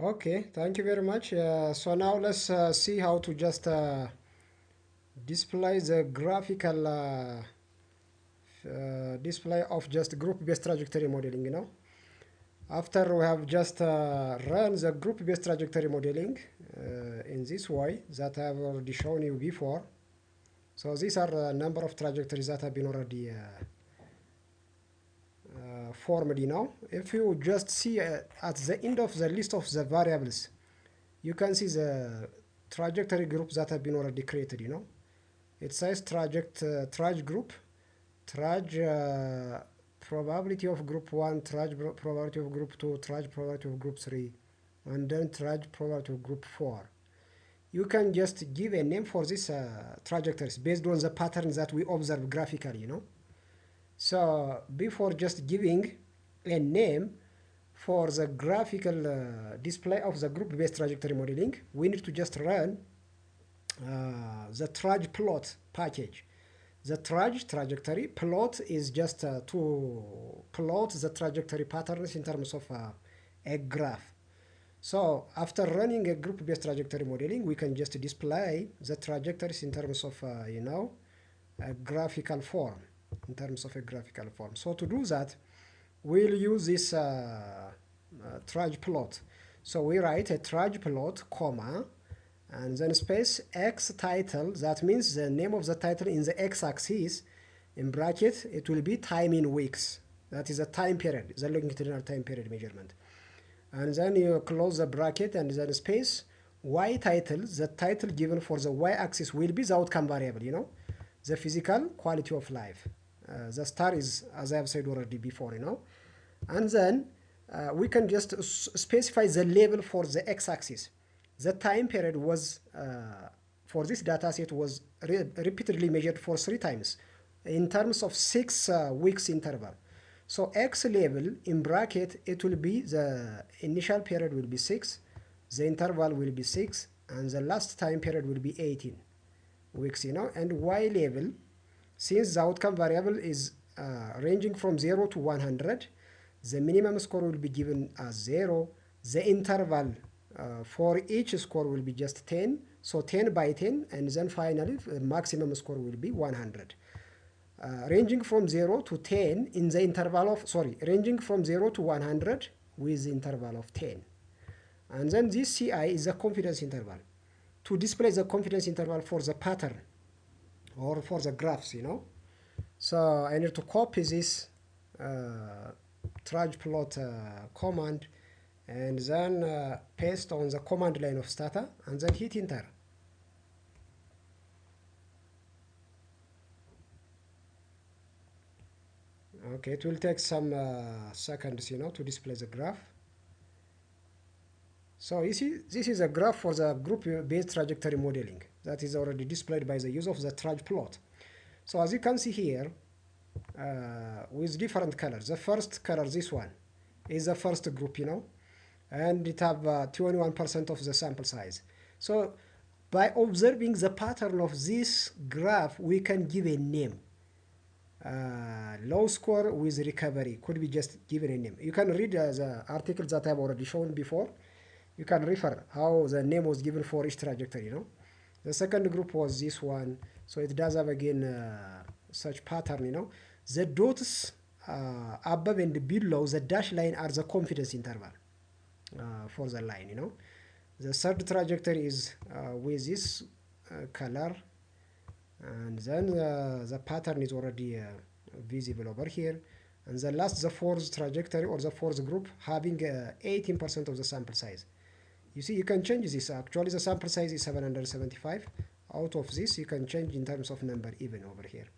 Okay, thank you very much. So now let's see how to just display the graphical display of just group-based trajectory modeling, After we have just run the group-based trajectory modeling in this way that I have already shown you before. So these are a number of trajectories that have been already formed, If you just see at the end of the list of the variables, you can see the trajectory groups that have been already created, It says traj group, traj probability of group 1, traj probability of group 2, traj probability of group 3, and then traj probability of group 4. You can just give a name for these trajectories based on the patterns that we observe graphically, So before just giving a name for the graphical display of the group-based trajectory modeling, we need to just run the traj plot package. The trajectory plot is just to plot the trajectory patterns in terms of a graph. So after running a group-based trajectory modeling, we can just display the trajectories in terms of, a graphical form. So to do that, we'll use this traj plot. So we write a traj plot, comma, and then space x title. That means the name of the title in the x-axis, in bracket, it will be time in weeks. That is a time period, the longitudinal time period measurement. And then you close the bracket and then space y title. The title given for the y-axis will be the outcome variable, the physical quality of life. The star is, as I have said already before, And then we can just specify the label for the x-axis. The time period was, for this data set, was repeatedly measured for 3 times in terms of 6 weeks interval. So x label in bracket, it will be the initial period will be 6, the interval will be 6, and the last time period will be 18 weeks, And y label, since the outcome variable is ranging from 0 to 100, the minimum score will be given as 0. The interval for each score will be just 10, so 10 by 10, and then finally the maximum score will be 100. Ranging from 0 to 10 in the interval of, ranging from 0 to 100 with the interval of 10. And then this CI is the confidence interval. To display the confidence interval for the pattern or for the graphs, So I need to copy this traj plot command and then paste on the command line of STATA and then hit enter. Okay, it will take some seconds, to display the graph. So you see, this is a graph for the group-based trajectory modeling that is already displayed by the use of the traj plot. So as you can see here, with different colors. The first color, this one, is the first group, and it have 21% of the sample size. So by observing the pattern of this graph, we can give a name. Low score with recovery could be just given a name. You can read the articles that I've already shown before. You can refer how the name was given for each trajectory, The second group was this one, so it does have again such pattern, The dots above and below the dash line are the confidence interval for the line, The third trajectory is with this color, and then the pattern is already visible over here. And the last, the fourth trajectory or the fourth group, having 18% of the sample size. You see, you can change this. Actually, the sample size is 775. Out of this, you can change in terms of number even over here.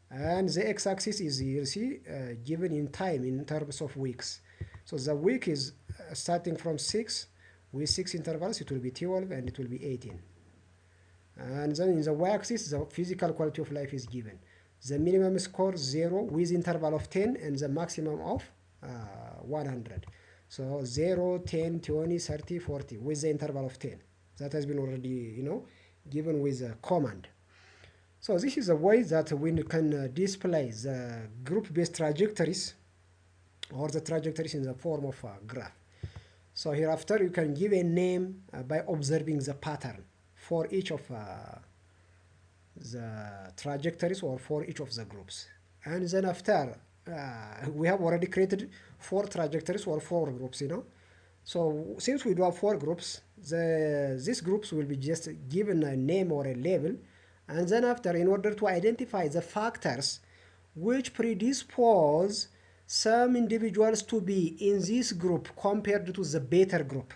And the x-axis is, you see, given in time in terms of weeks. So the week is starting from 6. With 6 intervals, it will be 12 and it will be 18. And then in the y-axis, the physical quality of life is given. The minimum score 0 with interval of 10 and the maximum of 100. So 0, 10, 20, 30, 40 with the interval of 10. That has been already, given with a command. So this is a way that we can display the group-based trajectories or the trajectories in the form of a graph. So hereafter you can give a name by observing the pattern for each of the trajectories or for each of the groups. And then after we have already created 4 trajectories or 4 groups, So since we do have 4 groups, these groups will be just given a name or a label, and then after, in order to identify the factors which predispose some individuals to be in this group compared to the better group,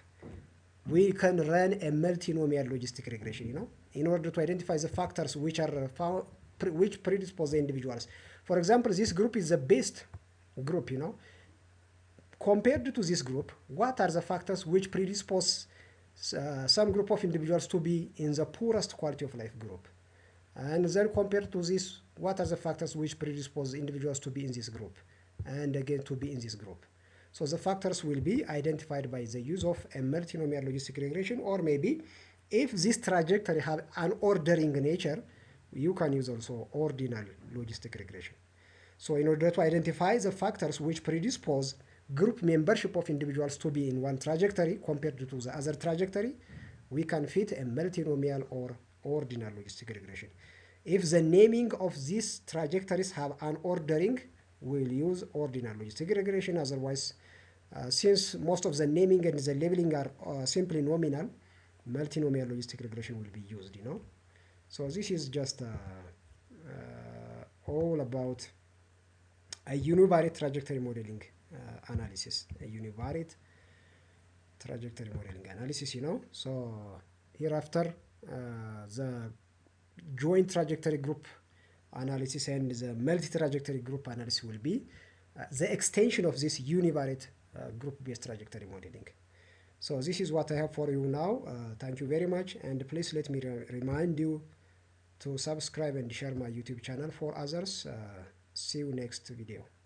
we can run a multinomial logistic regression, in order to identify the factors which are found, which predispose the individuals. For example, this group is the best group, compared to this group, what are the factors which predispose some group of individuals to be in the poorest quality of life group? And then compared to this, what are the factors which predispose individuals to be in this group? And again, to be in this group. So the factors will be identified by the use of a multinomial logistic regression, or maybe if this trajectory have an ordering nature, you can use also ordinal logistic regression. So in order to identify the factors which predispose group membership of individuals to be in one trajectory compared to the other trajectory, we can fit a multinomial or ordinal logistic regression. If the naming of these trajectories have an ordering, we'll use ordinal logistic regression. Otherwise, since most of the naming and the labeling are simply nominal, multinomial logistic regression will be used, So this is just all about a univariate trajectory modeling analysis. A univariate trajectory modeling analysis, So hereafter, the joint trajectory group analysis and the multi-trajectory group analysis will be the extension of this univariate group-based trajectory modeling. So this is what I have for you now. Thank you very much, and please let me remind you to subscribe and share my YouTube channel for others. See you next video.